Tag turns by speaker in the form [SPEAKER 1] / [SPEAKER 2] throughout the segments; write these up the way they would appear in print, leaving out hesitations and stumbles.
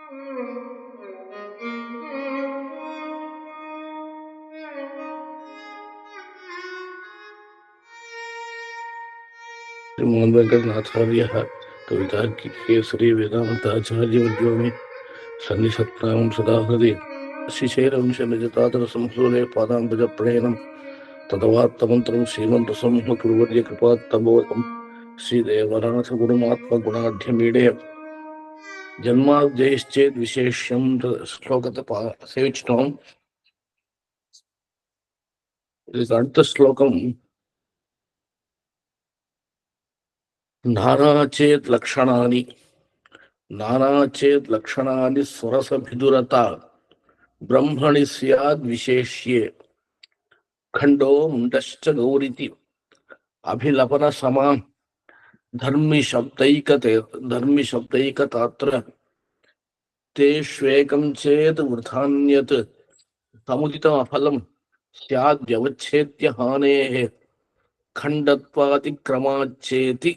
[SPEAKER 1] श्रीमान वेंकटनाथार्य कवितार्किकेसरी वेदांताचार्यवर्यो मे सन्निधत्तां सदा हृदि श्रीशैलवंशनिजतातरसंसूरे पादाम्बुजप्रणयनं तदवात्तमन्त्रं श्रीमन्तसंहकुर्वर्य कृपात्तबोधं श्रीदेवनाथगुरुमात्मगुणाढ्यमीडे जन्माद्यैश्चेद्विशेष्यं श्लोकத்தை சேவிச்சிட்டோம். இதுக்கு அடுத்த ஸ்லோகம் நானாச்சேத் லக்ஷணானி நானாச்சேத் லக்ஷணானி சுரசபிதுரதா ब्रह्मणि स्याद् विशेष्ये खंडो मुंडश्च गौरिति अभिलपन समा धर्मि शब्दैकतात्र तेष्वेकं चेत् वृथान्यत् समुदितम् अफलं स्याद् व्यवच्छेद्य हानेः खण्डत्वातिक्रमाच्चेति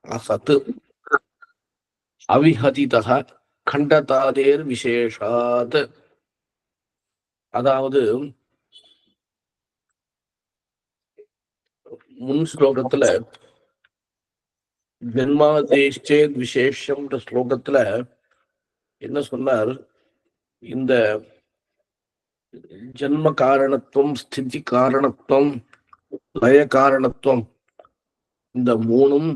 [SPEAKER 1] असत् अविहतितः खण्डतादेर्विशेषात्. அதாவது முன் ஸ்லோகத்துல ஜென்மாதேஷ்சேத் விசேஷம் ஸ்லோகத்துல என்ன சொன்னார்? இந்த ஜென்ம காரணத்துவம், ஸ்திதி காரணத்துவம், லய காரணத்துவம், இந்த மூணும்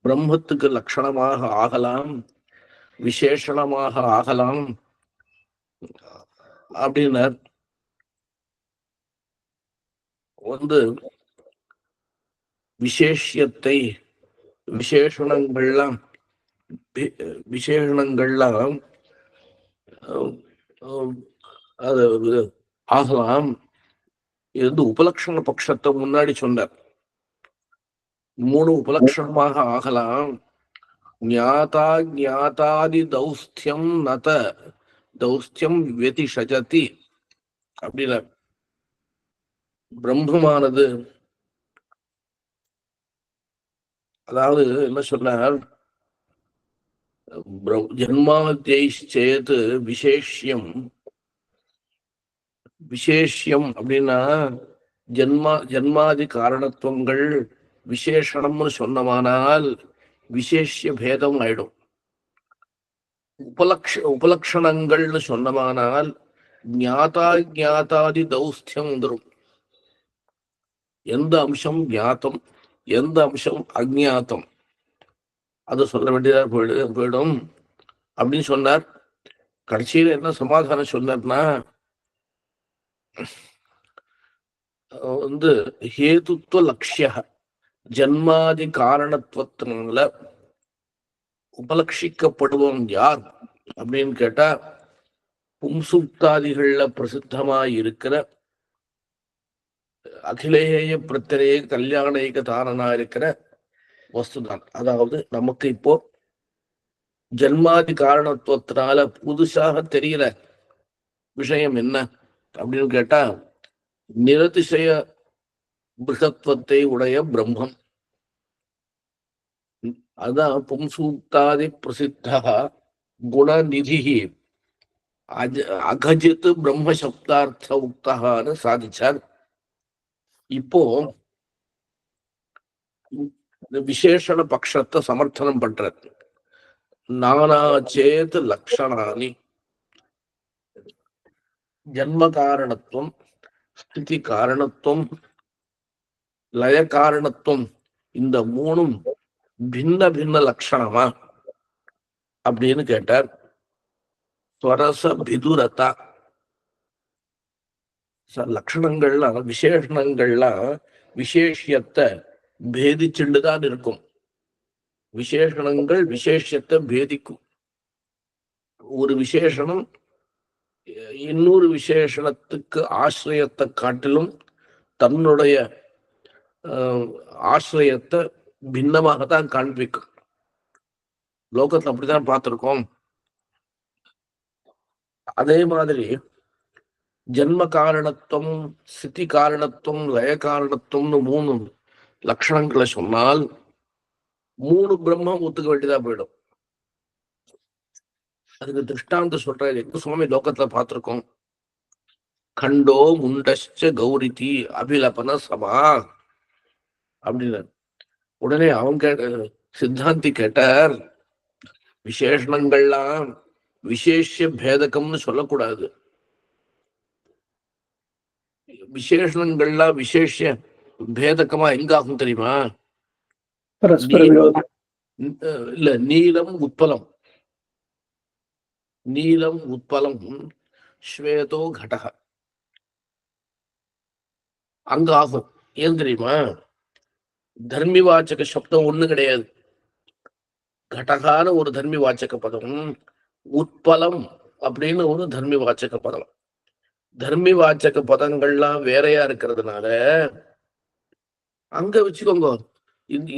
[SPEAKER 1] பிரம்மத்துக்கு லட்சணமாக ஆகலாம், விசேஷணமாக ஆகலாம் அப்படின்னார். விசேஷத்தை விசேஷணங்கள்லாம் அது ஆகலாம். இது உபலட்சண பட்சத்தை முன்னாடி சொன்னார். மூணு உபலட்சணமாக ஆகலாம். ஞாதா ஞாதாதி தௌஸ்தியம் நத தௌஸ்தியம் வெதிஷஜதி அப்படின்னா பிரம்மமானது, அதாவது என்ன சொன்னார்? ஜன்மாத்யைச்சேத் விசேஷ்யம். விசேஷ்யம் அப்படின்னா ஜன்மாதி காரணத்துவங்கள் விசேஷணம்னு சொன்னமானால் விசேஷ்ய பேதம் ஆயிடும். உபலக்ஷணங்கள்னு சொன்னமானால் ஞாதா ஞாதாதி தௌஸ்தியம் வந்துடும். எந்த அம்சம் ஞாத்தம், எந்த அம்சம் அஜ்ஞாத்தம், அது சொல்ல வேண்டியதா போயிடும் அப்படின்னு சொன்னார். கடைசியில என்ன சமாதானம் சொன்னார்னா, ஹேதுத்துவ லட்சிய ஜன்மாதி காரணத்துவத்தினால உபலட்சிக்கப்படுவோம் யார் அப்படின்னு கேட்டா, பும்சுப்தாதிகள்ல பிரசித்தமாய் இருக்கிற அகிலேய பிரத்தரே கல்யாணேக தாரனா இருக்கிற வஸ்துதான். அதாவது நமக்கு இப்போ ஜன்மாதி காரணத்துவத்தினால புதுசாக தெரிகிற விஷயம் என்ன அப்படின்னு கேட்டா, நிரதிசய பிருகத்துவத்தை உடைய பிரம்மம். அதான் பும்சூக்தாதி பிரசித்தா குணநிதி அகஜித் பிரம்ம சப்தார்த்த உக்தகான்னு சாதிச்சார். இப்போ விசேஷண பட்சத்தை சமர்த்தனம் பண்றது. நானாச்சேத் லக்ஷணானி, ஜன்ம காரணத்துவம், ஸ்திதி காரணத்துவம், லய காரணத்துவம், இந்த மூணும் பின்ன பின்ன லட்சணமா அப்படின்னு கேட்டார். ஸ்வரச பிதுரதா. லட்சணங்கள்லாம் விசேஷணங்கள்லாம் விசேஷத்தை பேதிச்சுண்டுதான் இருக்கும். விசேஷணங்கள் விசேஷத்தை பேதிக்கும். ஒரு விசேஷணம் இன்னொரு விசேஷணத்துக்கு ஆசிரியத்தை காட்டிலும் தன்னுடைய ஆசிரியத்தை பின்னமாகத்தான் காண்பிக்கும். லோகத்துல அப்படித்தான் பார்த்திருக்கோம். அதே மாதிரி ஜன்ம காரணத்துவம், ஸ்திதி காரணத்துவம், லய காரணத்துவம்னு மூணு லட்சணங்களை சொன்னால் மூணு பிரம்மம் ஒத்துக்க வேண்டியதா போயிடும். அதுக்கு திருஷ்டாந்த சொல்றாரு. எங்க சுவாமி லோகத்துல பார்த்திருக்கோம். கண்டோ முண்டச்ச கௌரிதி அபிலபன சமா அப்படின்னு. உடனே அவங்க சித்தாந்தி கேட்டார், விசேஷணங்கள்லாம் விசேஷ பேதகம்னு சொல்லக்கூடாது. விசேஷணங்கள்லாம் விசேஷ பேதகமா எங்க ஆகும் தெரியுமா? இல்ல, நீலம் உட்பலம். நீலம் உட்பலம் ஸ்வேதோ கடக அங்க ஆகும். ஏன் தெரியுமா? தர்மி வாச்சக சப்தம் ஒண்ணு கிடையாது. கடகான ஒரு தர்மி வாச்சக பதம், உட்பலம் அப்படின்னு ஒரு தர்மி வாச்சக பதம். தர்மி வாச்சக பதங்கள்லாம் வேறையா இருக்கிறதுனால அங்க வச்சுக்கோங்க,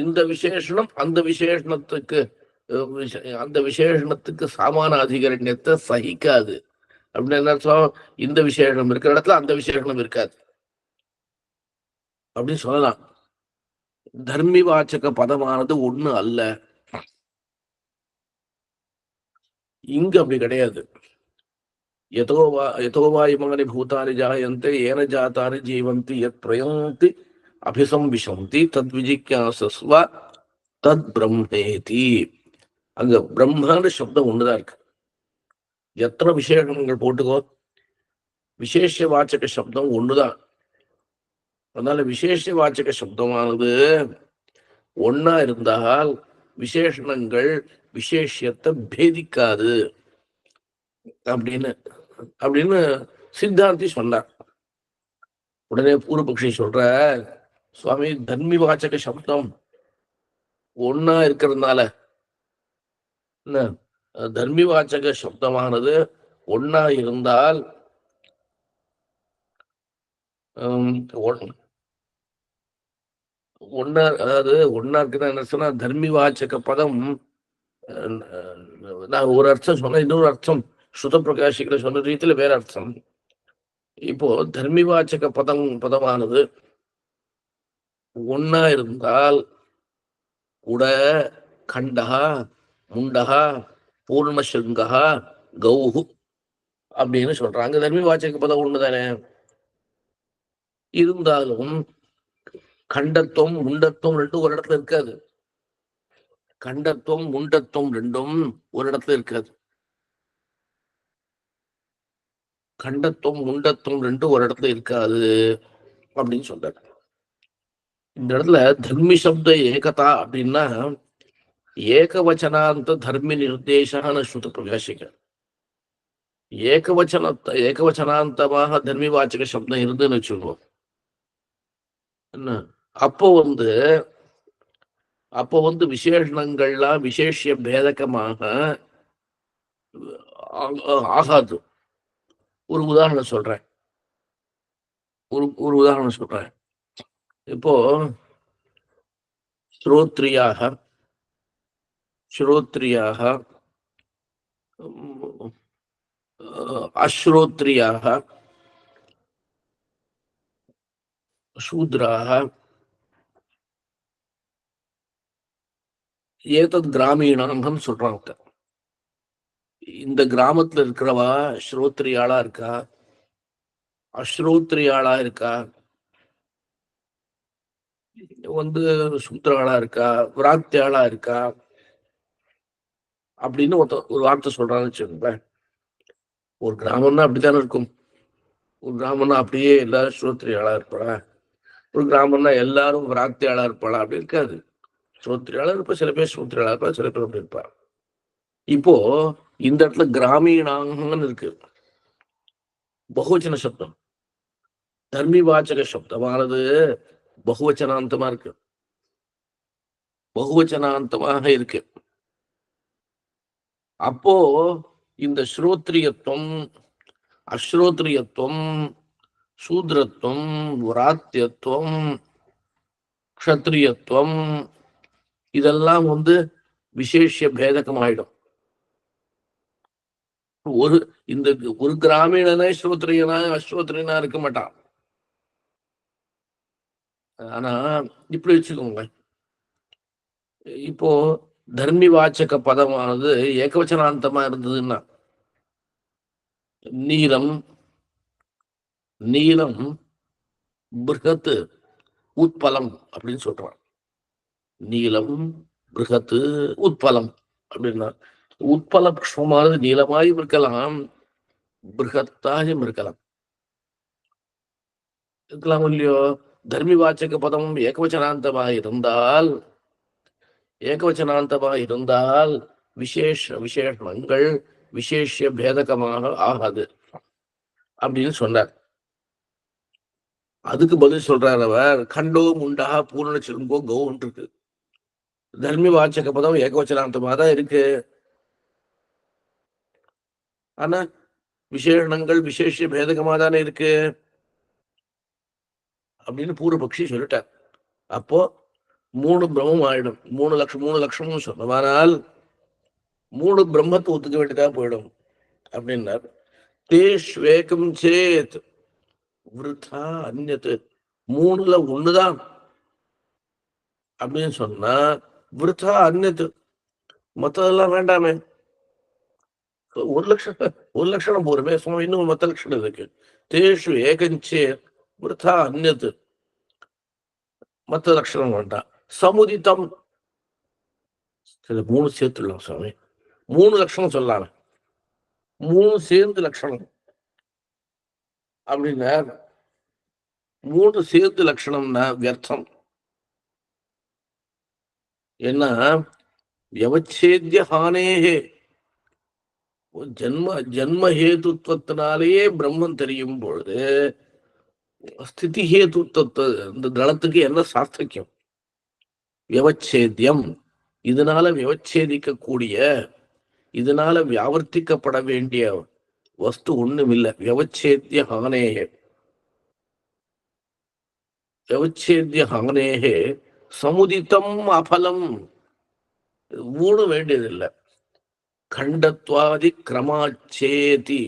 [SPEAKER 1] இந்த விசேஷனம் அந்த விசேஷணத்துக்கு அந்த விசேஷணத்துக்கு சாமான அதிகரண்யத்தை சகிக்காது. அப்படின்னு என்ன அர்த்தம்? இந்த விசேஷனம் இருக்கிற இடத்துல அந்த விசேஷனம் இருக்காது அப்படின்னு சொல்லலாம். தர்மி வாச்சக பதமானது ஒண்ணு அல்ல. இங்க அப்படி கிடையாது. யதோவா இமானி பூதானி ஜாயந்தே ஏன ஜாத்தானி ஜீவந்தி யத் பிரயந்தி அபிசம்விசந்தி தத் விஜிக்யாசஸ்வ தத் பிரம்மேதி. அங்க பிரம்மன்னு சப்தம் ஒண்ணுதான் இருக்கு. எத்தனை விசேஷங்கள் போட்டுக்கோ, விசேஷ வாச்சக சப்தம் ஒண்ணுதான். அதனால விசேஷ வாச்சக சப்தமானது ஒன்னா இருந்தால் விசேஷணங்கள் விசேஷத்தை பேதிக்காது அப்படின்னு அப்படின்னு சித்தாந்தி சொன்னார். உடனே பூர்வபக்ஷி சொல்ற, சுவாமி தர்மி வாச்சக சப்தம் ஒன்னா இருக்கிறதுனால, தர்மி வாச்சக சப்தமானது ஒன்னா இருந்தால் ஒன்னா, அதாவது ஒன்னா இருக்குன்னா என்ன சொன்னா, தர்மி வாச்சக பதம் நான் ஒரு அர்த்தம் சொன்ன, இன்னொரு அர்த்தம் சுத பிரகாஷிகளை சொன்ன ரீதியில வேற அர்த்தம். இப்போ தர்மி வாச்சக பதமானது ஒன்னா இருந்தால் உட கண்டகா முண்டகா பூர்ணசிருங்கா கௌஹு அப்படின்னு சொல்றாங்க. தர்மி வாச்சக பதம் ஒண்ணுதானே. இருந்தாலும் கண்டத்துவம் முண்டத்துவம் ரெண்டும் ஒரு இடத்துல இருக்காது. கண்டத்துவம் முண்டத்துவம் ரெண்டும் ஒரு இடத்துல இருக்காது. கண்டத்துவம் முண்டத்துவம் ரெண்டும் ஒரு இடத்துல இருக்காது அப்படின்னு சொல்றாரு. இந்த இடத்துல தர்மி சப்த ஏகதா அப்படின்னா ஏகவச்சனாந்த தர்மி நிர்தேசான ஸ்ருத பிரகாசிக்க. ஏகவச்சனாந்தமாக தர்மி வாச்சக சப்தம் இருந்துன்னு வச்சுக்கோம். என்ன அப்போ வந்து விசேஷணங்கள்லாம் விசேஷ பேதகமாக ஆகாது. ஒரு உதாரணம் சொல்றேன். ஒரு உதாரணம் சொல்றேன். இப்போ ஸ்ரோத்ரியாக அஸ்ரோத்ரியாக சூத்ராக ஏதத் கிராமீணம் சொல்றாங்க. இந்த கிராமத்துல இருக்கிறவா ஸ்ரோத்ரியாளா இருக்கா, அஸ்ரோத்ரியாளா இருக்கா, வந்து சூத்ராளா இருக்கா, விராத்தியாளா இருக்கா அப்படின்னு ஒரு வார்த்தை சொல்றான்னு வச்சுக்கோங்களேன். ஒரு கிராமம்னா அப்படித்தானே இருக்கும். ஒரு கிராமம்னா அப்படியே எல்லாரும் ஸ்ரோத்ரியாளா இருப்பாளா, ஒரு கிராமம்னா எல்லாரும் விராத்தியாளா இருப்பாளா? அப்படி இருக்காது. ஸ்ரோத்ரியாளா இருப்பா, சில பேர் சூத்ரியாளா இருப்பா, சில பேர் அப்படி இருப்பா. இப்போ இந்த இடத்துல கிராமீணாங்கன்னு இருக்கு, பகுவச்சன சப்தம். தர்மி வாச்சக சப்தமானது பகுவச்சனாந்தமா இருக்கு, பகுவச்சனாந்தமாக இருக்கு. அப்போ இந்த ஸ்ரோத்ரியத்துவம் அஸ்ரோத்ரியத்துவம் சூத்ரத்துவம் விராத்தியத்துவம் க்ஷத்ரியத்துவம் இதெல்லாம் வந்து விசேஷ பேதகமாயிடும். ஒரு கிராமீணனே ஸ்ரோத்ரியனா அஸ்ரோத்ரியனா இருக்க மாட்டான். ஆனா இப்படி வச்சுக்கோங்க, இப்போ தர்மி வாச்சக பதமானது ஏகவச்சனாந்தமா இருந்ததுன்னா நீலம் நீலம் பிருகத் உட்பலம் அப்படின்னு சொல்றான். நீலம் பிருகத்து உட்பலம் அப்படின்னா உட்பல புஷ்பமானது நீளமாயும் இருக்கலாம், பிருகத்தாயும் இருக்கலாம். இருக்கலாம் இல்லையோ? தர்மி வாச்சக பதம் ஏகவச்சனாந்தமாக இருந்தால் விசேஷங்கள் விசேஷ பேதகமாக ஆகாது அப்படின்னு சொன்னார். அதுக்கு பதில் சொல்றார் அவர், கண்டோ முண்டா பூர்ண சிலுங்கோ கௌன் இருக்கு. தர்மி வாச்சக பதம் ஏகவச்சனாந்தமாக தான் இருக்கு. ஆனா விசேஷங்கள் விசேஷ பேதகமா தானே இருக்கு அப்படின்னு பூர்வபக்ஷி சொல்லிட்டார். அப்போ 3 பிரம்மம் ஆயிடும். 3 லட்சமும் சொன்னமானால் 3 பிரம்மத்தை ஒத்துக்க வேண்டியதா போயிடும் அப்படின்னார். தேஷ்வேகம் சேத் விருத்தா அந்நத்து, 3ல 1தான் அப்படின்னு சொன்னா விருத்தா அந்நத்து, மத்ததெல்லாம் வேண்டாமே. 1 லட்சணம் போருமே, சும்மா இன்னும் மத்த லட்சணம் இருக்கு. தேஷு ஏகஞ்சேத் விருத்தா அந்நத்து, மத்த லட்சணம் வேண்டாம். சமுதித்தம், 3 சேர்த்துடலாம் சுவாமி, 3 லட்சணம் சொல்லலாம், 3 சேர்ந்து லட்சணம் அப்படின்னா 3 சேர்ந்து லட்சணம்னா வியர்த்தம். ஏன்னா வியவச்சேத்ய ஹானேஹே, ஜன்ம ஹேதுத்வத்தினாலேயே பிரம்மம் தெரியும் பொழுது ஸ்திதி ஹேதுத்வ இந்த தளத்துக்கு என்ன சாஸ்திரியம்? வியவச்சேத்தியம், இதனால வியவச்சேதிக்கக்கூடிய, இதனால வியாவர்த்திக்கப்பட வேண்டிய வஸ்து ஒண்ணும் இல்லை. வியவச்சேத்திய ஹானேஹே, வியவச்சேத்திய ஹானேஹே சமுதித்தம் அபலம், 3 வேண்டியதில்லை. கண்டத்வாதி கிரமாச்சேதி,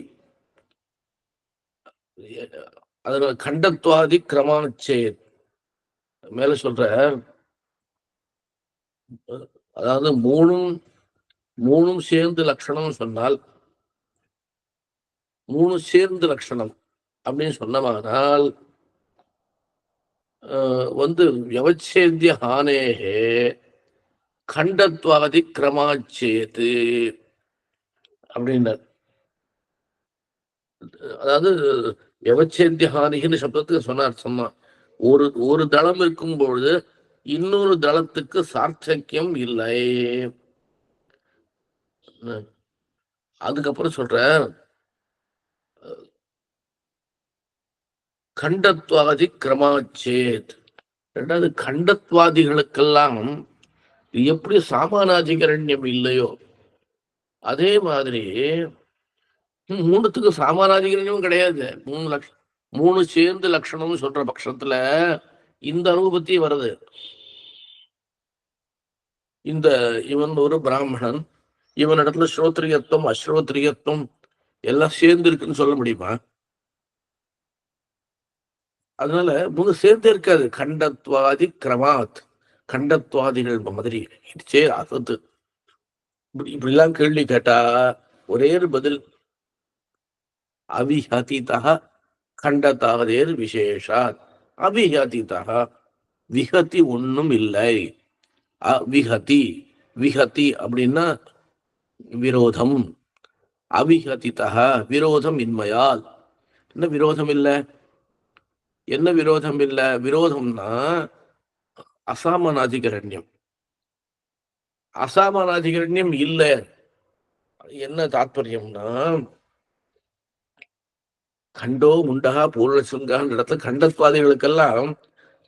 [SPEAKER 1] அதனால கண்டத்வாதி கிரமாச்சேத் மேல சொல்ற, அதாவது மூணும் சேர்ந்து லட்சணம் சொன்னால், 3 சேர்ந்து லட்சணம் அப்படின்னு சொன்னமானால் வியவச்சேத்திய ஹானேஹே கண்டத்வாதி கிரமாச்சேது அப்படின்னார். அதாவது வியவச்சேத்திய ஹானின்னு சப்தத்துக்கு சொன்னான். ஒரு தளம் இருக்கும் பொழுது இன்னொரு தளத்துக்கு சார்த்தக்கியம் இல்லை. அதுக்கப்புறம் சொல்ற, கண்டத்வாதி கிரமாச்சேத். ரெண்டாவது, கண்டத்வாதிகளுக்கெல்லாம் எப்படி சாமானாதிகரண்யம் இல்லையோ அதே மாதிரி 3த்துக்கு சாமானாதிகரண்யமும் கிடையாது. 3 சேர்ந்து லட்சணம் சொல்ற பட்சத்துல இந்த அனுபவத்தி வருது. இவன் ஒரு பிராமணன், இவன் இடத்துல ஸ்ரோத்ரியத்துவம் அஸ்ரோத்ரியத்துவம் எல்லாம் சேர்ந்து இருக்குன்னு சொல்ல முடியுமா? அதனால 3 சேர்ந்தே இருக்காது. கண்டத்வாதி கிரமாத், கண்டத்வாதிகள் மாதிரி அசத்து. இப்படிலாம் கேள்வி கேட்டா ஒரே பதில், அவிஹதிதா கண்டத்தாவதேர் விசேஷாத். அவிஹதிதா, விஹதி ஒன்னும் இல்லை. அவிஹதி, விஹதி அப்படின்னா விரோதம். அவிஹதிதா விரோதம் இன்மையால். என்ன விரோதம் இல்லை? என்ன விரோதம் இல்லை? விரோதம்னா அசாமனாதிகரண்யம். அசாமனாதிகரண்யம் இல்லை. என்ன தாத்பரியம்னா, கண்டோ முண்டகா பூர்ணசுங்கான்ற இடத்துல கண்டத்வாதிகளுக்கெல்லாம்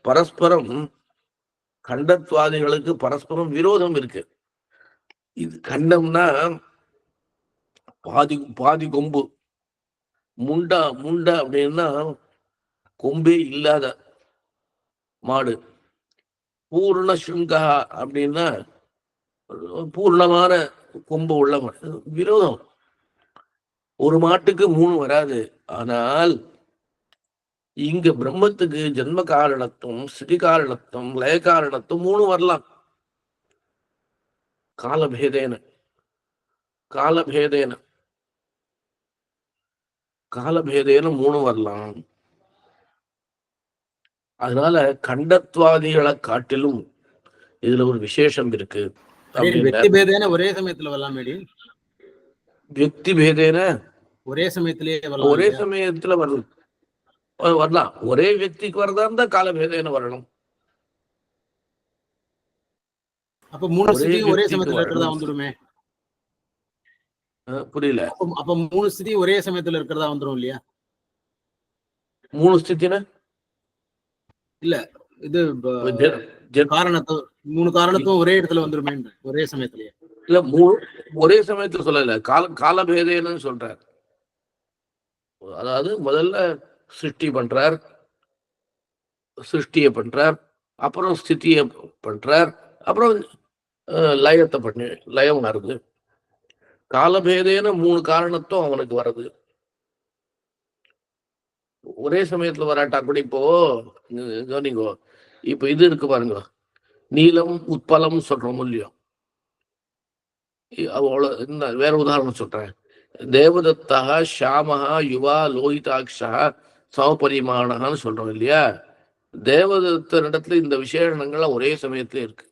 [SPEAKER 1] பரஸ்பரம், கண்டத்வாதிகளுக்கு பரஸ்பரம் விரோதம் இருக்கு. இது கண்டம்னா பாதி கொம்பு, முண்டா அப்படின்னா கொம்பே இல்லாத மாடு, பூர்ண சுங்கா அப்படின்னா பூர்ணமான கொம்பு உள்ள மாடு. விரோதம். ஒரு மாட்டுக்கு 3 வராது. ஆனால் இங்க பிரம்மத்துக்கு ஜென்ம காரணத்துவம், ஸ்திதி காரணத்துவம், லய காரணத்துவம் 3 வரலாம். காலபேதேன காலபேதேன 3 வரலாம். அதனால கண்டத்வாதிகளை காட்டிலும் இதுல ஒரு விசேஷம் இருக்கு
[SPEAKER 2] வெக்தி பேதேன ஒரே சமயத்துல வரலாம்.
[SPEAKER 1] வெக்தி பேதேன
[SPEAKER 2] ஒரே சமயத்திலே
[SPEAKER 1] ஒரே சமயத்துல வரலாம். ஒரே व्यक्तिக்கு வரதா இருந்தா காலபேதேன வரணும்.
[SPEAKER 2] அப்ப 3 ஸ்திதியும் ஒரே சமயத்துல இருக்கிறதா வந்துருமே.
[SPEAKER 1] புரியல.
[SPEAKER 2] அப்ப 3 ஸ்திதி ஒரே சமயத்துல இருக்கிறதா வந்துரும் இல்லையா?
[SPEAKER 1] 3 ஸ்திதினா இல்ல,
[SPEAKER 2] இது காரணத்தை 3 காரணத்தும் ஒரே இடத்துல வந்துருமே ஒரே சமயத்திலேயே. இல்ல,
[SPEAKER 1] ஒரே சமயத்துல சொல்லல, காலபேதேன்னு சொல்றார். அதாவது முதல்ல சிருஷ்டிய பண்றார், அப்புறம் ஸ்திதிய பண்றார், அப்புறம் லயத்தை லயம் வருது. காலபேதேன 3 காரணத்தும் அவனுக்கு வருது. ஒரே சமயத்துல வராட்டா கூட இப்போ கவனிங்கோ, இப்ப இது இருக்கு பாருங்க, நீலம் உட்பலம் சொல்றோம் இல்லையோ. அவ்வளவு வேற உதாரணம் சொல்றேன். தேவதத்தா ஷாமஹா யுவா லோஹிதாட்சா சமபரிமாணான்னு சொல்றோம் இல்லையா. தேவதத்தனிடத்துல இந்த விசேஷணங்கள்லாம் ஒரே சமயத்துல இருக்கு.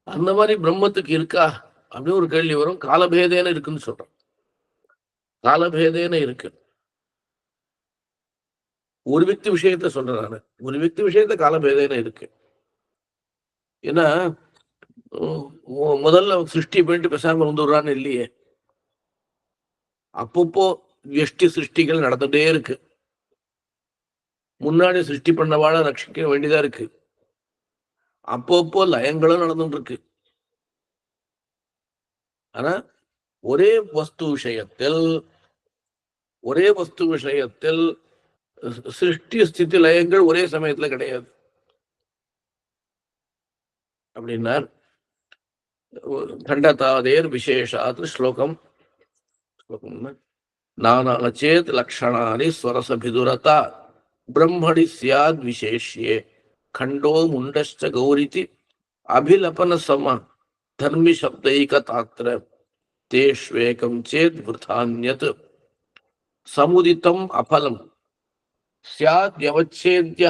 [SPEAKER 1] அந்த மாதிரி பிரம்மத்துக்கு இருக்கா அப்படின்னு ஒரு கேள்வி வரும். காலபேதேன இருக்குன்னு சொல்றோம். காலபேதேன இருக்கு. ஒரு விக்தி விஷயத்த சொல்றேன் நானு. ஒரு விக்தி விஷயத்த காலபேதேன இருக்கு. ஏன்னா முதல்ல சிருஷ்டி பண்ணிட்டு பேசாம வந்துடுறான்னு இல்லையே. அப்பப்போ எஷ்டி சிருஷ்டிகள் நடந்துட்டே இருக்கு. முன்னாடி சிருஷ்டி பண்ணவாழ ரட்சிக்க வேண்டியதா இருக்கு. அப்பப்போ லயங்களும் நடந்துட்டு இருக்கு. ஆனா ஒரே வஸ்து விஷயத்தில் சிருஷ்டி ஸ்திதி லயங்கள் ஒரே சமயத்துல கிடையாது அப்படின்னார். கண்டதாதேர் விசேஷாத் ஸ்லோகம் நானாச்சேத் லக்ஷணானி ஸ்வரசபிதுரதா பிரம்மணி ஸ்யாத் விசேஷ்யே खंडो मुंडश्च गौरिति अभिलपन सम धर्मी शब्दैकतात्र तेष्वेकं चेत् वृथान्यत् समुदितम् अफलम् स्याद्यवच्छेद्य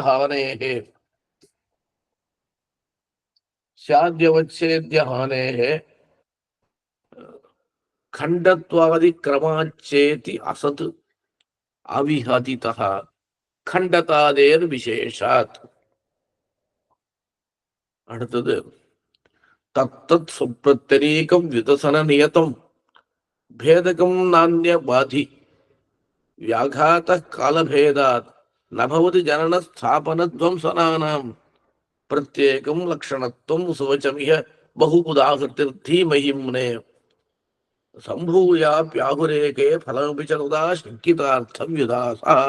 [SPEAKER 1] हानेः खंडत्वादि क्रमाच्चेति असत् अविहतितः खंडतादेर विशेषात्. அடுத்தது தத்தத் சுப்ரத்யரீகம் விதசன நியதம் பேதகம் நான்ய பாதி வியாகாத காலபேதாத் நபவதி ஜனன ஸ்தாபனத்வம்சனானாம் பிரத்யேகம் லக்ஷணத்துவம் சுவச்சமிக பகுபுதாகிருத்திர்தீமஹிம்னே சம்பூயாப்யாகுரேகே பலமிச்சருதா சங்கிதார்த்தம் யுதாசா.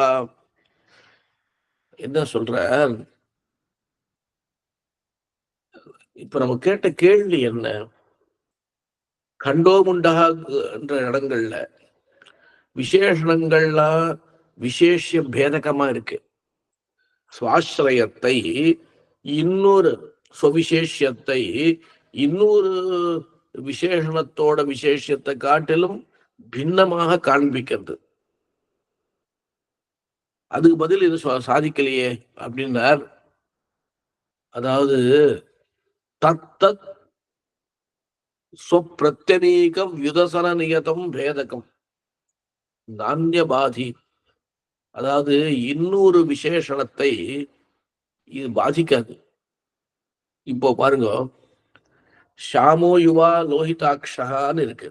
[SPEAKER 1] என்ன சொல்றார்? இப்ப நம்ம கேட்ட கேள்வி என்ன? கண்டோமுண்டா என்ற இடங்கள்ல விசேஷணங்கள்லாம் விசேஷ பேதகமா இருக்கு. சுவாசிரயத்தை இன்னொரு சுவிசேஷத்தை இன்னொரு விசேஷணத்தோட விசேஷத்தை காட்டிலும் பின்னமாக காண்பிக்கிறது. அதுக்கு பதில் இது சாதிக்கலையே அப்படின்னார். அதாவது தத்தத் ஸ்வப்ரத்யநீகம் யுதசன நியதம் பேதகம் நான்யபாதி. அதாவது இன்னொரு விசேஷணத்தை இது பாதிக்காது. இப்போ பாருங்க, ஷாமோ யுவா லோஹிதாட்சான்னு இருக்கு.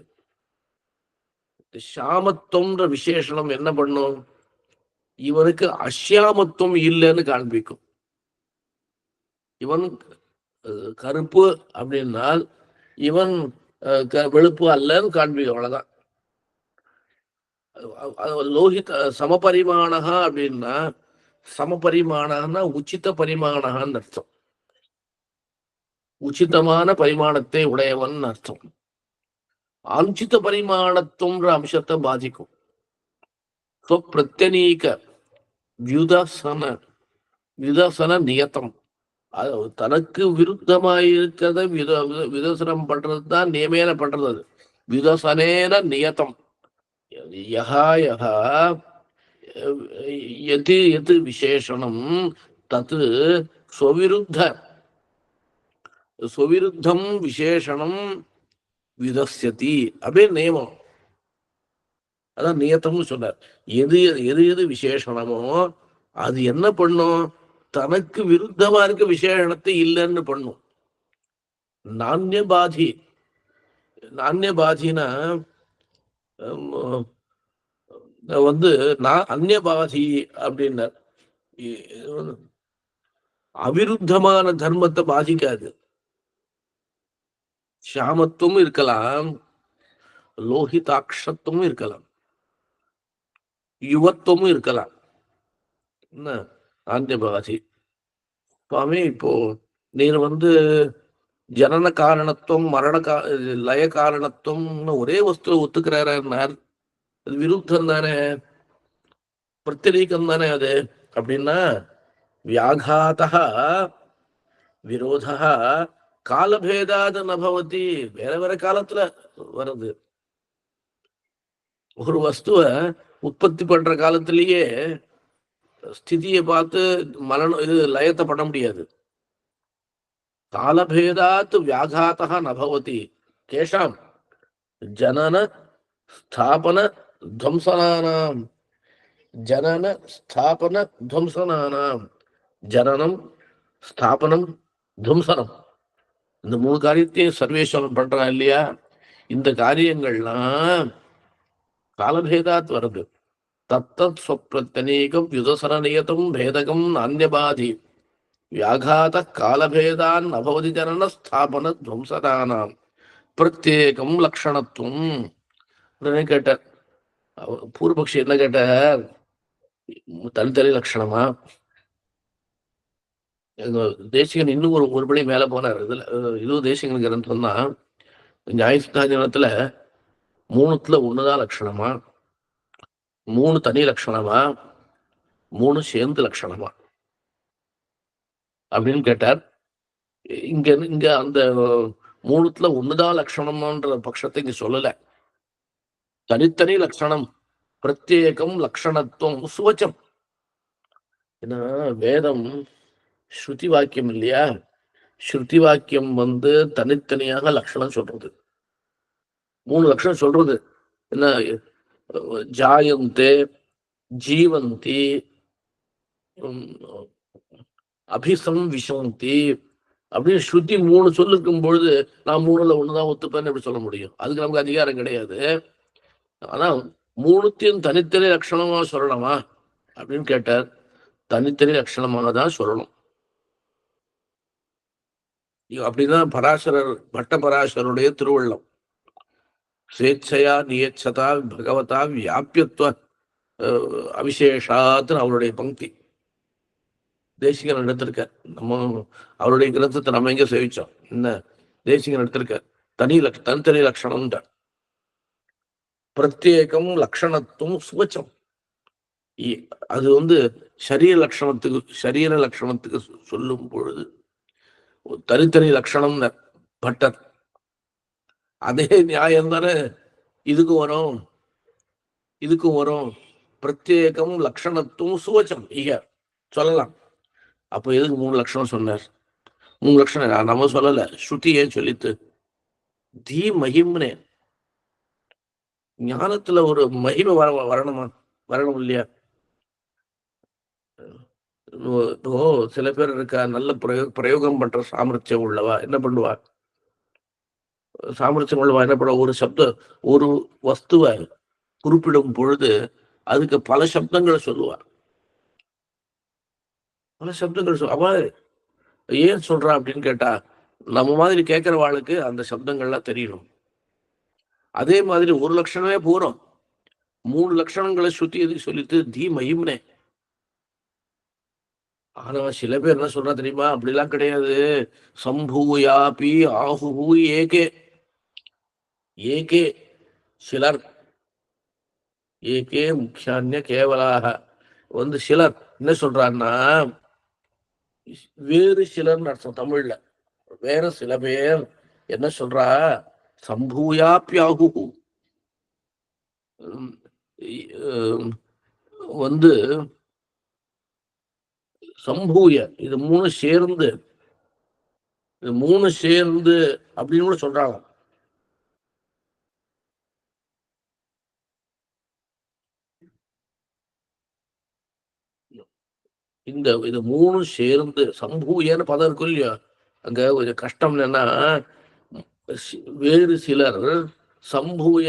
[SPEAKER 1] ஷாமத்துவம்ன்ற விசேஷணம் என்ன பண்ணும்? இவனுக்கு அஷ்யாமத்துவம் இல்லைன்னு காண்பிக்கும். இவன் கருப்பு அப்படின்னால் இவன் வெளுப்பு அல்லன்னு காண்பிக்கும். அவ்வளவுதான். லோஹித சமபரிமாணா அப்படின்னா சமபரிமாணா உச்சித பரிமாணான்னு அர்த்தம். உச்சிதமான பரிமாணத்தை உடையவன் அர்த்தம். அனுச்சித பரிமாணத்துவம்ன்ற அம்சத்தை பாதிக்கும். பிரத்யநீக விதசன நியத்தம், தனக்கு விருத்தமாயிருக்கிறத விதசனம் பண்றது தான் நியமேன பண்றது. அது விதசனேன நியத்தம். யஹா யஹா எது எது விசேஷணம் தத்து ஸ்வவிருத்த ஸ்வவிருத்தம் விசேஷணம் விதஸ்யதி அப்படின்னு நியமம். அதான் நியத்தம்னு சொன்னார். எது எது எது விசேஷணமோ அது என்ன பண்ணும், தனக்கு விருத்தமா இருக்க விசேஷணத்தை இல்லைன்னு பண்ணும். நாண்யபாதி, நாண்யபாதினா வந்து நான் அந்நியபாதி அப்படின்னார். அவிருத்தமான தர்மத்தை பாதிக்காது. ஷாமத்துவம் இருக்கலாம், லோகிதாட்சத்துவமும் இருக்கலாம், யுவத்துவமும் இருக்கலாம். என்ன ஆந்தியபாதி சுவாமி, இப்போ நீர் ஜனன காரணத்துவம் மரண லய காரணத்துவம் ஒரே வஸ்துவை ஒத்துக்கிறார். அது விருத்தம் தானே, பிரத்திரீகம் தானே அது. அப்படின்னா வியாகாதா விரோதா காலபேதாது நபவதி, வேற வேற காலத்துல வருது. ஒரு வஸ்துவை உற்பத்தி பண்ற காலத்திலேயே ஸ்திதியை பார்த்து மரணம் இது லயத்தை பண்ண முடியாது. காலபேதாத் வியாகாதா நபவதி. கேஷாம் ஜனன ஸ்தாபன துவம்சனானாம், ஜனன ஸ்தாபன துவம்சனானாம், ஜனனம் ஸ்தாபனம் துவம்சனம், இந்த 3 காரியத்தையும் சர்வேஸ்வரன் பண்றான் இல்லையா. இந்த காரியங்கள்லாம் காலபேதாத் வருது. தத்தத் ஸ்வப்ரத்யநேகம் யுதசர நியதம் பேதகம் நான்யபாதி வியாகாத காலபேதான் அபவதி ஜனன ஸ்தாபன துவம்சனானாம் பிரத்யேகம் லக்ஷணத்துவம் கேட்டார். பூர்வபக்ஷி என்ன கேட்டார், தனித்தனி லட்சணமா? தேசிகன் இன்னும் ஒரு படி மேல போனார். இது தேசிகன் கிரந்தம் தான். நியாயசித்தாந்தத்துல 3த்துல 1தான் லட்சணமா, 3 தனி லட்சணமா, 3 சேர்ந்து லட்சணமா அப்படின்னு கேட்டார். இங்க இங்க அந்த 3த்துல 1தான் லட்சணம்ன்ற பட்சத்தை இங்க சொல்லல. தனித்தனி லட்சணம், பிரத்யேகம் லட்சணத்துவம், சுவச்சம். ஏன்னா வேதம் ஸ்ருதி வாக்கியம் இல்லையா. ஸ்ருதி வாக்கியம் தனித்தனியாக லட்சணம் சொல்றது, 3 லட்சணம் சொல்றது. என்ன, ஜாயந்தே, ஜீவந்தி, அபிசம் விஷந்தி அப்படின்னு ஸ்ருதி 3 சொல்லிருக்கும் பொழுது நான் 3ல 1தான் ஒத்துப்பேன்னு எப்படி சொல்ல முடியும்? அதுக்கு நமக்கு அதிகாரம் கிடையாது. ஆனா 3த்தையும் தனித்தனி லட்சணமா சொல்லணுமா அப்படின்னு கேட்டார். தனித்தனி லட்சணமாக தான் சொல்லணும். அப்படிதான் பராசரர், பட்ட பராசருடைய திருவள்ளம். ஸ்வேச்சையா நியச்சதா பகவதா வியாபியத்துவ அவிசேஷாத்துன்னு அவருடைய பங்கி தேசிகன் எடுத்திருக்க. நம்ம அவருடைய கிரந்தத்தை நம்ம எங்க சேவிச்சோம். என்ன தேசிகன் எடுத்திருக்க, தனித்தனி லட்சணம், பிரத்யேகம் லட்சணத்துவம், சுவச்சம். அது சரீர லட்சணத்துக்கு சொல்லும் பொழுது தனித்தனி லட்சணம் பட்டர். அதே நியாயம் தானே இதுக்கும் வரும். பிரத்யேகம் லட்சணத்துவம் சுவச்சம் இக சொல்லலாம். அப்போ எதுக்கு 3 லட்சணம் சொன்னார்? 3 லட்சணம் நம்ம சொல்லல, ஸ்ருதி ஏன் சொல்லித்து. தீ மகிம்னே, ஞானத்துல ஒரு மகிமை வரணும் இல்லையா. சில பேர் இருக்கா, நல்ல பிரயோகம் பண்ற சாமர்த்தியம் உள்ளவா என்ன பண்ணுவா, ஒரு ஒரு வஸ்துவை குறிப்பிடும் பொழுது அதுக்கு பல சப்தங்களை சொல்லுவார். அவ ஏன் சொல்றா அப்படின்னு கேட்டா, நம்ம மாதிரி கேட்கிறவாளுக்கு அந்த சப்தங்கள்லாம் தெரியணும். அதே மாதிரி ஒரு லட்சணமே பூரம், 3 லட்சணங்களை சுத்தி எதுக்கு சொல்லிட்டு தீ மகிம்னே. ஆனா சில பேர் என்ன சொல்றா தெரியுமா, அப்படிலாம் கிடையாது. சம்பூயாபி ஆஹு ஏகே ஏகே சிலர், ஏகே முக்கியான்ய கேவலாக சிலர் என்ன சொல்றான்னா, வேறு சிலர்னு அர்த்தம் தமிழ்ல. வேற சில பேர் என்ன சொல்றா, சம்பூயாப்யாகு வந்து சம்பூய இது மூணு சேர்ந்து அப்படின்னு கூட சொல்றாங்க. இது மூணு சேர்ந்து சம்பூயன்னு பதம் இருக்கும் இல்லையா, அங்க கொஞ்சம் கஷ்டம் என்னன்னா, வேறு சிலர் சம்பூய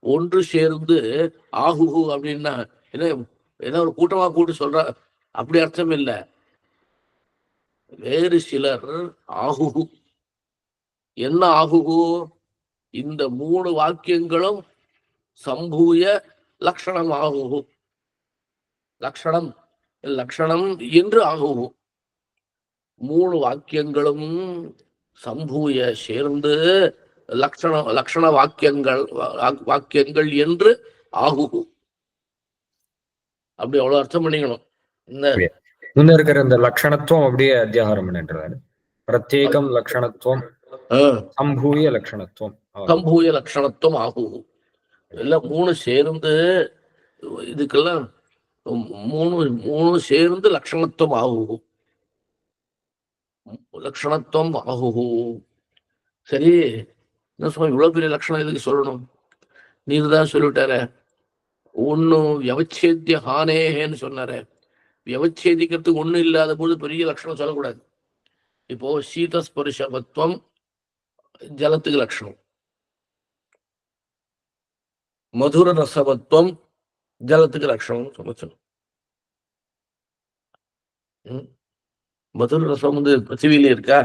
[SPEAKER 1] ஒன்று சேர்ந்து ஆகுகு அப்படின்னா என்ன, ஏதோ ஒரு கூட்டமா கூட்டு சொல்ற அப்படி அர்த்தம் இல்ல. வேறு சிலர் ஆகுகு என்ன ஆகுகு, இந்த மூணு வாக்கியங்களும் சம்பூய லட்சணம் ஆகுகு, லட்சணம் லட்சணம் என்று ஆகுகு, மூணு வாக்கியங்களும் சம்பூய சேர்ந்து லட்சண வாக்கியங்கள் என்று ஆகுகு. அப்படி அவ்வளவு அர்த்தம் பண்ணிக்கணும்.
[SPEAKER 3] முன்ன இருக்கிற இந்த லட்சணத்துவம் அப்படியே அத்தியாகாரம் பண்ணின்றாரு. பிரத்யேகம் லட்சணத்துவம் சம்பூய லட்சணத்துவம்
[SPEAKER 1] சம்பூய லட்சணத்துவம் ஆகுகு. எல்லாம் மூணு சேர்ந்து இதுக்கெல்லாம் மூணு சேர்ந்து லட்சணத்துவம் ஆகுகு, லட்சணத்துவம் ஆகுகு. சரி, என்ன சொல்ல, இவ்வளவு பெரிய லட்சணம் எதுக்கு சொல்லணும், நீர் தான் சொல்லிவிட்டார. ஒண்ணு வியவச்சேத்திய ஹானேன்னு சொன்னார, வியவச்சேதிக்கிறதுக்கு ஒண்ணு இல்லாத போது பெரிய லட்சணம் சொல்லக்கூடாது. இப்போ சீதஸ்பர்ஷவத்துவம் ஜலத்துக்கு லட்சணம், மதுர ரசவத்துவம் ஜலத்துக்கு லட்சணம் சொல்லணும். மதுர ரசம் வந்து பிருத்திவியில இருக்கா,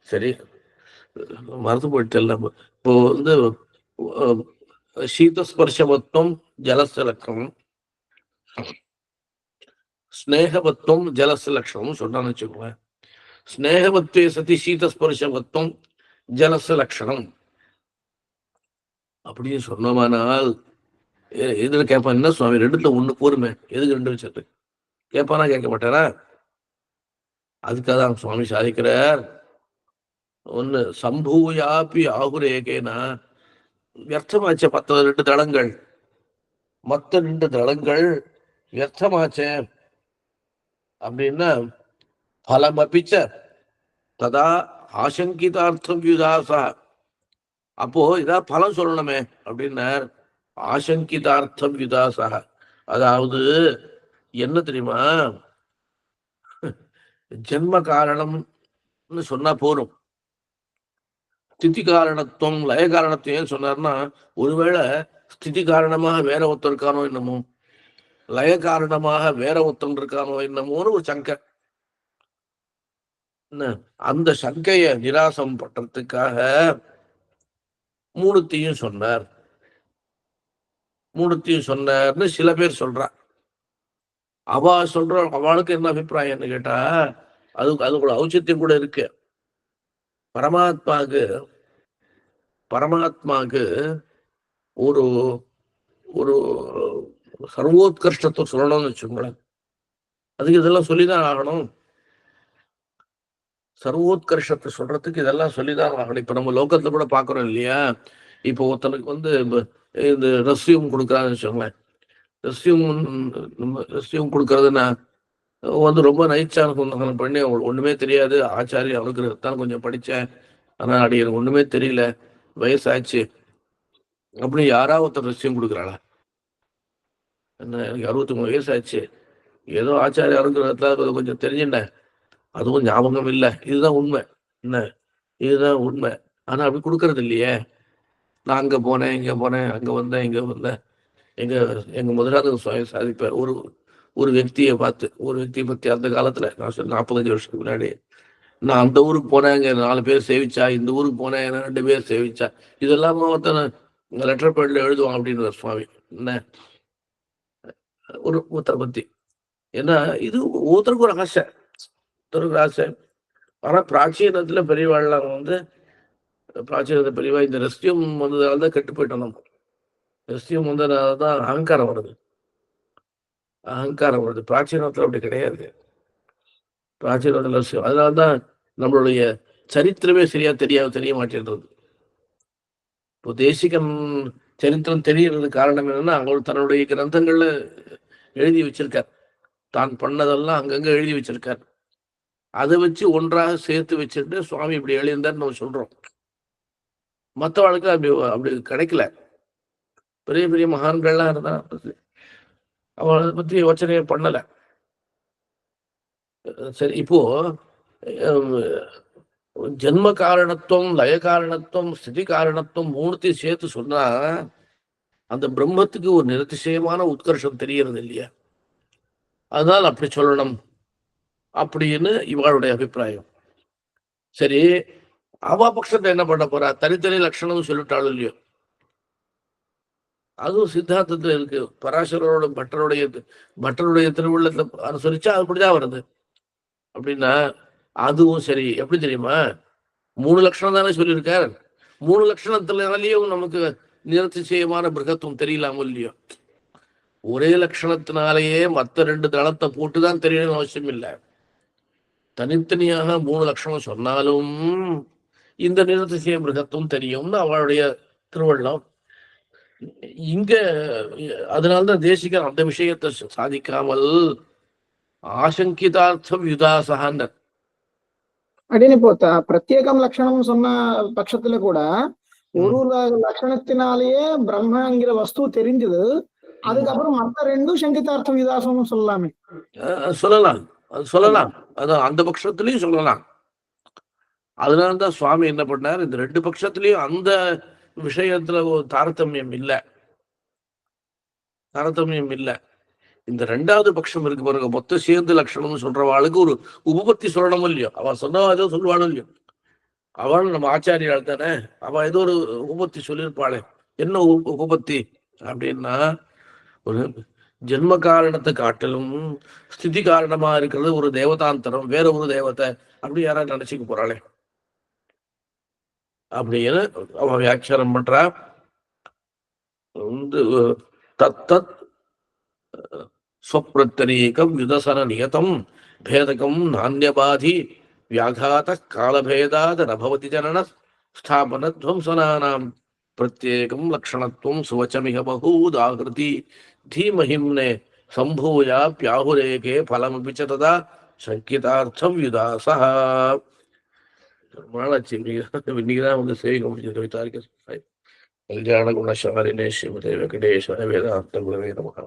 [SPEAKER 1] சரி மறந்து போயிட்டு. இப்போ வந்து சீதஸ்பர்ஷவத்துவம் ஜலஸ்ய லட்சணம், ஸ்னேகவத்துவம் ஜலஸ்ய லட்சணம் சொன்னான்னு வச்சுக்கோங்க. ஸ்னேகவத்வே சதி சீதஸ்பர்ஷவத்துவம் ஜலஸ்ய லட்சணம் அப்படின்னு சொன்னோமானால் இதுல கேட்பான், என்ன சுவாமி ரெண்டுல ஒண்ணு போருமே, எதுக்கு ரெண்டு வச்சுட்டு கேட்பானா, கேட்க மாட்டாரா? அதுக்காக தான் சுவாமி சாதிக்கிறார். ஒண்ணு சம்பூயாப்பி ஆகுரேகேனா, வியர்த்தமாச்ச 2 தளங்கள், மற்ற 2 தளங்கள் வியர்த்தமாச்ச அப்படின்னா பலம் அப்பிச்ச ததா ஆசங்கிதார்த்தம் வியுதாசா. அப்போ இதா பலம் சொல்லணுமே அப்படின்னார். ஆசங்கிதார்த்தம் வியுதாசா, அதாவது என்ன தெரியுமா, ஜென்ம காரணம்னு சொன்னா போரும், ஸ்திதி காரணத்துவம் லய காரணத்துவம் ஏன் சொன்னார்னா, ஒருவேளை ஸ்திதி காரணமாக வேற ஒருத்தர் இருக்கானோ என்னமோ, லய காரணமாக வேற ஒருத்தன் இருக்கானோ என்னமோன்னு ஒரு சங்கை. அந்த சங்கைய நிராசம் பண்றதுக்காக மூணுத்தையும் சொன்னார். மூணுத்தையும் சொன்னார்னு சில பேர் சொல்றா. அவளுக்கு என்ன அபிப்பிராயம்னு கேட்டா, அது கூட ஔச்சித்தியம் கூட இருக்கு. பரமாத்மாக்கு ஒரு ஒரு சர்வோத்கர்ஷ்டத்தை சொல்லணும்னு வச்சுக்கோங்களேன், அதுக்கு இதெல்லாம் சொல்லிதான் ஆகணும். சர்வோத்கர்ஷத்தை சொல்றதுக்கு இதெல்லாம் சொல்லிதான் ஆகணும். இப்ப நம்ம லோகத்துல கூட பாக்குறோம் இல்லையா, இப்போ ஒருத்தனுக்கு வந்து இந்த ரெஸ்யூம் கொடுக்குறான்னு வச்சுக்கோங்களேன், ரெஸ்யூம் கொடுக்கறதுன்னா வந்து ரொம்ப நைச்சான சொந்தம் பண்ணி அவங்களுக்கு ஒண்ணுமே தெரியாது, ஆச்சாரிய அனுகிரகத்தான் கொஞ்சம் படிச்சேன், ஆனா அடி எனக்கு ஒண்ணுமே தெரியல, வயசாச்சு அப்படி யாராவது ஒருத்தர் ரெஸ்யூம் கொடுக்குறாளா? என்ன, எனக்கு 63 வயசாச்சு, ஏதோ ஆச்சாரிய அனுகிரகத்துல கொஞ்சம் தெரிஞ்சுட்டேன், அதுவும் ஞாபகம் இல்லை, இதுதான் உண்மை. என்ன, இதுதான் உண்மை. ஆனா அப்படி கொடுக்கறது இல்லையே. நான் அங்க போனேன், இங்க போனேன், அங்க வந்தேன், இங்க வந்தேன். எங்க முதலாவது சுவாமி சாதிப்பார், ஒரு వ్యక్తిயை பார்த்து, ஒரு వ్యక్தியை பத்தி அந்த காலத்துல நான் 45 வருஷத்துக்கு முன்னாடி, நான் அந்த ஊருக்கு போனேன், அங்க 4 பேர் சேவிச்சா, இந்த ஊருக்கு போனேன் 2 பேர் சேவிச்சா, இதெல்லாம் ஒருத்தனை லெட்டர் பேட்ல எழுதுவான் அப்படின்னு சுவாமி. என்ன, ஒருத்தரை பத்தி ஏன்னா இது ஒருத்தருக்கு ஒரு ஆசை, ஒருத்தருக்கு ஆசை. ஆனா பிராச்சீனத்துல பெரியவாழ்லாம் வந்து, பிராச்சீனத்தை பெரியவா இந்த ரெஸ்டியம் வந்ததால்தான் கெட்டு போயிட்டோம். நம்ம ரெஸ்டியம் வந்ததால்தான் அகங்காரம் வருது. பிராச்சீனத்துல அப்படி கிடையாது. பிராச்சீனத்துல அதனால்தான் நம்மளுடைய சரித்திரமே சரியா தெரிய மாட்டேன்றது. இப்போ தேசிகன் சரித்திரம் தெரியறது காரணம் என்னன்னா, அவங்க தன்னுடைய கிரந்தங்கள்ல எழுதி வச்சிருக்கார். தான் பண்ணதெல்லாம் அங்கங்க எழுதி வச்சிருக்கார். அதை வச்சு ஒன்றாக சேர்த்து வச்சுட்டு சுவாமி இப்படி எழுந்தார் நம்ம சொல்றோம். மற்றவளுக்கு அப்படி அப்படி கிடைக்கல. பெரிய பெரிய மகான்கள்லாம் இருந்தா அவளை பத்தி யோசனையே பண்ணல. சரி, இப்போ ஜென்ம காரணத்துவம், லய காரணத்துவம், ஸ்திதி காரணத்துவம் மூணுத்தையும் சேர்த்து சொன்னா அந்த பிரம்மத்துக்கு ஒரு நிரதிசயமான உத்கர்ஷம் தெரியறது இல்லையா? அதனால அப்படி சொல்லணும் அப்படின்னு இவளுடைய அபிப்பிராயம். சரி, அவ பட்சத்தை என்ன பண்ண போறா? தனித்தனி லட்சணம் சொல்லிட்டாலும் இல்லையோ, அதுவும் சித்தாந்தத்துல இருக்கு. பராசரோட பட்டருடைய திருவுள்ளத்தை அனுசரிச்சா அப்படிதான் வருது. அப்படின்னா அதுவும் சரி. எப்படி தெரியுமா? 3 லட்சணம் தானே சொல்லியிருக்கார். 3 லட்சணத்தினாலேயும் நமக்கு நிரதிசயமான பிருகத்துவம் தெரியலாமோ இல்லையோ? ஒரே லட்சணத்தினாலேயே மற்ற 2 தளத்தை போட்டுதான் தெரியணும்னு அவசியம் இல்லை. தனித்தனியாக 3 லட்சணம் சொன்னாலும் இந்த நிரதிசய பிருகத்துவம் தெரியும்னு அவளுடைய திருவள்ளம். இங்க அதனால்தான் தேசிகர் அந்த விஷயத்தை சாதிக்காமல் ஆசங்கிதார்த்தம் யுதாசகான்னு
[SPEAKER 4] அப்படின்னு இப்போ பிரத்யேகம் லட்சணம் சொன்ன பட்சத்துல கூட ஒரு லட்சணத்தினாலேயே பிரம்மங்கிற வஸ்து தெரிஞ்சது, அதுக்கப்புறம் மற்ற 2 சங்கிதார்த்தம் விதாசமும் சொல்லலாமே.
[SPEAKER 1] சொல்லலாம். அதான் அந்த பட்சத்திலையும் சொல்லலாம். அதனாலதான் சுவாமி என்ன பண்ணார், இந்த 2 பட்சத்திலையும் அந்த விஷயத்துல ஒரு தாரதமியம் இல்லை. இந்த 2வது பட்சம் இருக்கு பாருங்க, மொத்த சேர்ந்து லட்சணம்னு சொல்றவாளுக்கு ஒரு உபபத்தி சொல்லணும் இல்லையோ? அவன் சொன்னவா ஏதோ சொல்லுவாளும் இல்லையோ? அவள் நம்ம ஆச்சாரியால் தானே, அவன் ஏதோ ஒரு உபபத்தி சொல்லியிருப்பாளே. என்ன உபபத்தி அப்படின்னா, ஒரு ஜென்ம காரணத்தை காட்டிலும் ஸ்திதி காரணமா இருக்கிறது ஒரு தேவதாந்தரம், வேற ஒரு தேவதை, அப்படி யாராவது நினைச்சுக்க போறாளே அப்படின்னு அவன் வியாக்கியானம் பண்றா. தத்தத் ஸ்வப்ரத்தரீகம் யுதசன நியதம் பேதகம் நானியபாதி வியாகாத காலபேதாத் நபவதி ஜனன ஸ்தாபன துவம்சனானாம் பிரத்யேகம் லக்ஷணத்துவம் சுவச்சமிக பகூதாகிருதி தீமஹிம்னே சம்பூயாப்யாஹுரேகே பலமபி ச ததா சங்கிதார்த்தம் யுதாசஹ. இன்னைக்குதான் வந்து சேவிக்க முடிஞ்சது. கவிதாரிக்க கல்யாண குணசாலினே ஸ்ரீமதே வெங்கடேஸ்வர வேதாந்த குரவே நமஹ.